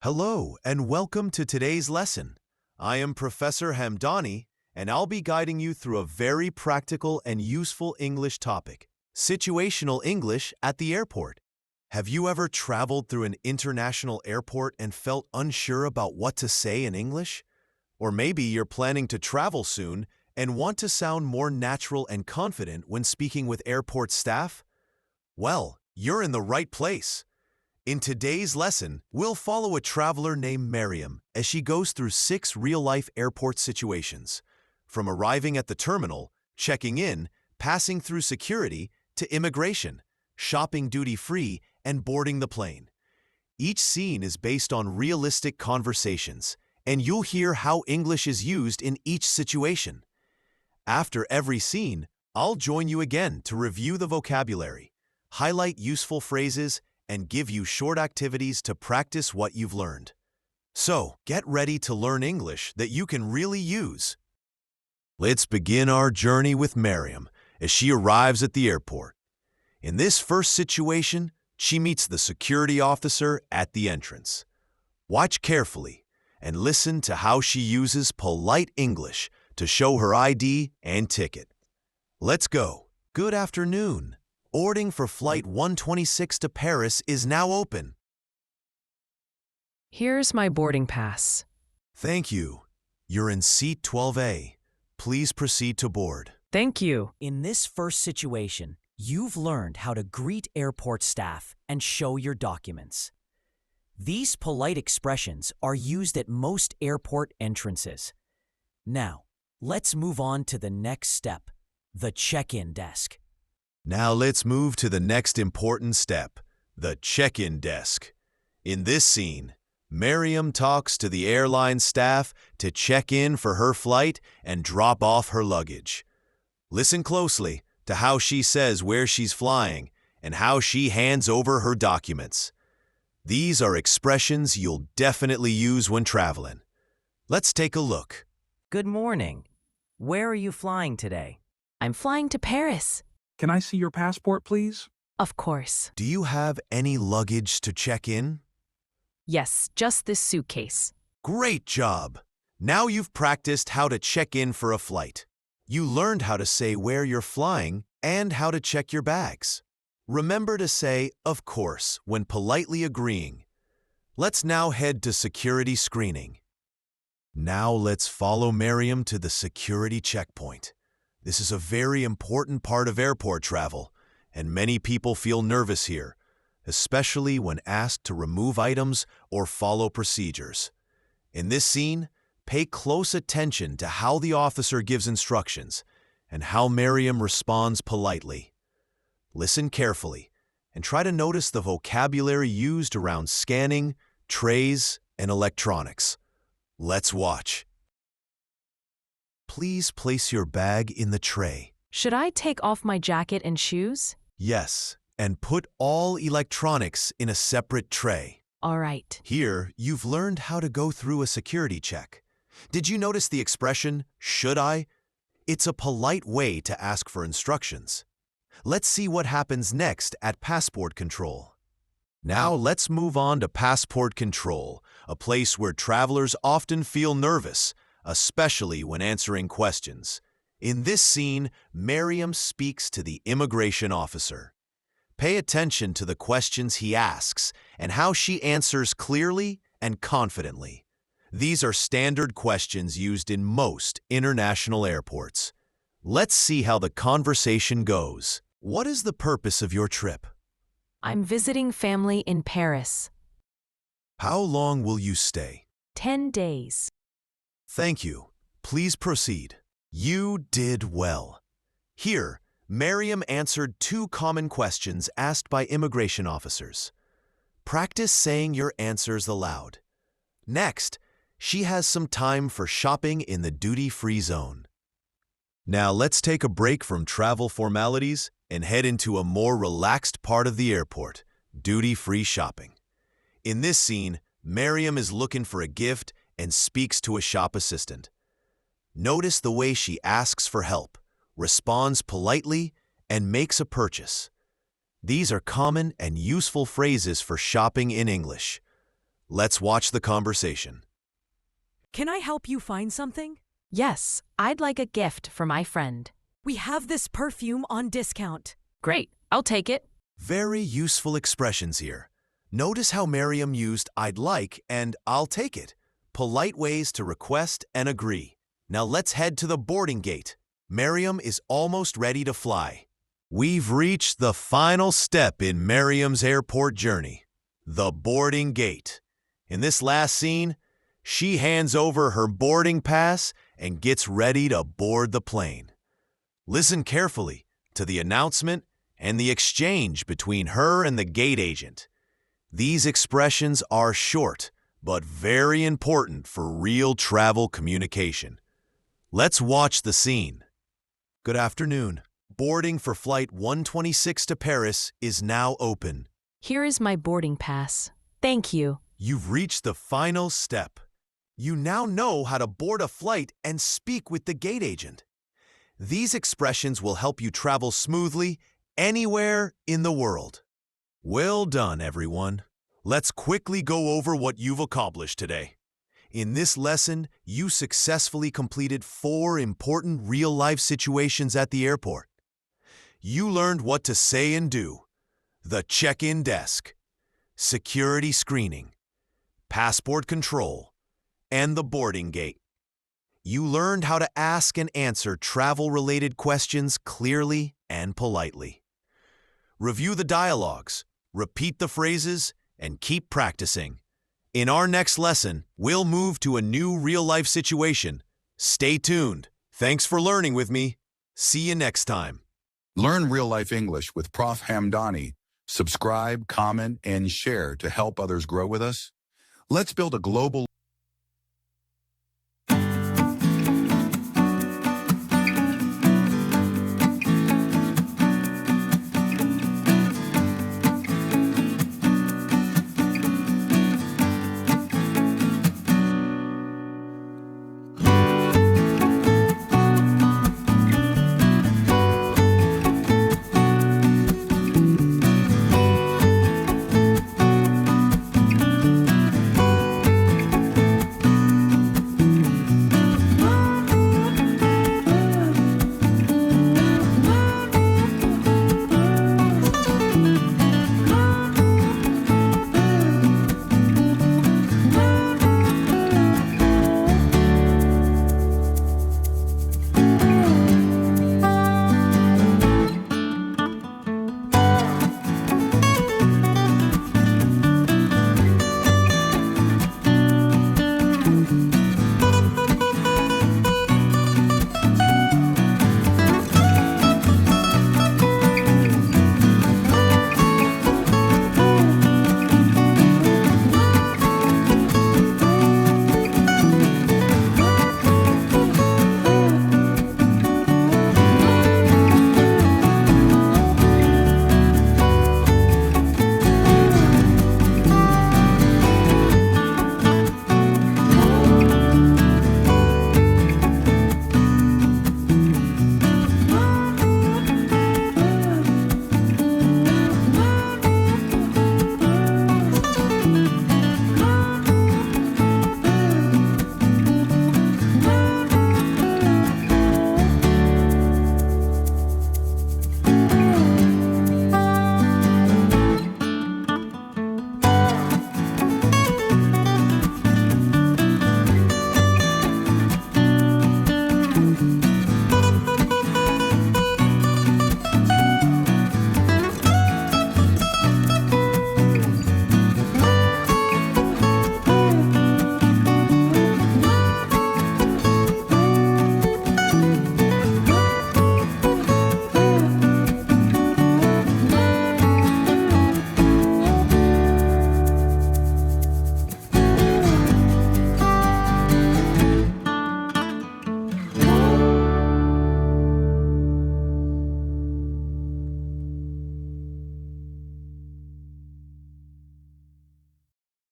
Hello and welcome to today's lesson. I am Professor Hamdani and I'll be guiding you through a very practical and useful English topic, situational English at the airport. Have you ever traveled through an international airport and felt unsure about what to say in English? Or maybe you're planning to travel soon and want to sound more natural and confident when speaking with airport staff? Well, you're in the right place. In today's lesson, we'll follow a traveler named Miriam as she goes through 6 real-life airport situations, from arriving at the terminal, checking in, passing through security, to immigration, shopping duty-free, and boarding the plane. Each scene is based on realistic conversations, and you'll hear how English is used in each situation. After every scene, I'll join you again to review the vocabulary, highlight useful phrases, and give you short activities to practice what you've learned. So, get ready to learn English that you can really use. Let's begin our journey with Miriam as she arrives at the airport. In this first situation, she meets the security officer at the entrance. Watch carefully and listen to how she uses polite English to show her ID and ticket. Let's go. Good afternoon. Boarding for Flight 126 to Paris is now open. Here's my boarding pass. Thank you. You're in seat 12A. Please proceed to board. Thank you. In this first situation, you've learned how to greet airport staff and show your documents. These polite expressions are used at most airport entrances. Now, let's move on to the next step, the check-in desk. Now let's move to the next important step, the check-in desk. In this scene, Miriam talks to the airline staff to check in for her flight and drop off her luggage. Listen closely to how she says where she's flying and how she hands over her documents. These are expressions you'll definitely use when traveling. Let's take a look. Good morning. Where are you flying today? I'm flying to Paris. Can I see your passport, please? Of course. Do you have any luggage to check in? Yes, just this suitcase. Great job! Now you've practiced how to check in for a flight. You learned how to say where you're flying and how to check your bags. Remember to say, of course, when politely agreeing. Let's now head to security screening. Now let's follow Miriam to the security checkpoint. This is a very important part of airport travel, and many people feel nervous here, especially when asked to remove items or follow procedures. In this scene, pay close attention to how the officer gives instructions and how Miriam responds politely. Listen carefully and try to notice the vocabulary used around scanning, trays, and electronics. Let's watch. Please place your bag in the tray. Should I take off my jacket and shoes? Yes, and put all electronics in a separate tray. All right. Here, you've learned how to go through a security check. Did you notice the expression, should I? It's a polite way to ask for instructions. Let's see what happens next at passport control. Now let's move on to passport control, a place where travelers often feel nervous, especially when answering questions. In this scene, Miriam speaks to the immigration officer. Pay attention to the questions he asks and how she answers clearly and confidently. These are standard questions used in most international airports. Let's see how the conversation goes. What is the purpose of your trip? I'm visiting family in Paris. How long will you stay? 10 days. Thank you. Please proceed. You did well. Here, Miriam answered 2 common questions asked by immigration officers. Practice saying your answers aloud. Next, she has some time for shopping in the duty-free zone. Now let's take a break from travel formalities and head into a more relaxed part of the airport, duty-free shopping. In this scene, Miriam is looking for a gift and speaks to a shop assistant. Notice the way she asks for help, responds politely, and makes a purchase. These are common and useful phrases for shopping in English. Let's watch the conversation. Can I help you find something? Yes, I'd like a gift for my friend. We have this perfume on discount. Great, I'll take it. Very useful expressions here. Notice how Miriam used I'd like and I'll take it. Polite ways to request and agree. Now let's head to the boarding gate. Miriam is almost ready to fly. We've reached the final step in Miriam's airport journey, the boarding gate. In this last scene, she hands over her boarding pass and gets ready to board the plane. Listen carefully to the announcement and the exchange between her and the gate agent. These expressions are short, but very important for real travel communication. Let's watch the scene. Good afternoon. Boarding for Flight 126 to Paris is now open. Here is my boarding pass. Thank you. You've reached the final step. You now know how to board a flight and speak with the gate agent. These expressions will help you travel smoothly anywhere in the world. Well done, everyone. Let's quickly go over what you've accomplished today. In this lesson, you successfully completed 4 important real-life situations at the airport. You learned what to say and do: the check-in desk, security screening, passport control, and the boarding gate. You learned how to ask and answer travel-related questions clearly and politely. Review the dialogues, repeat the phrases, and keep practicing. In our next lesson, we'll move to a new real-life situation. Stay tuned. Thanks for learning with me. See you next time. Learn real-life English with Prof. Hamdani. Subscribe, comment, and share to help others grow with us. Let's build a global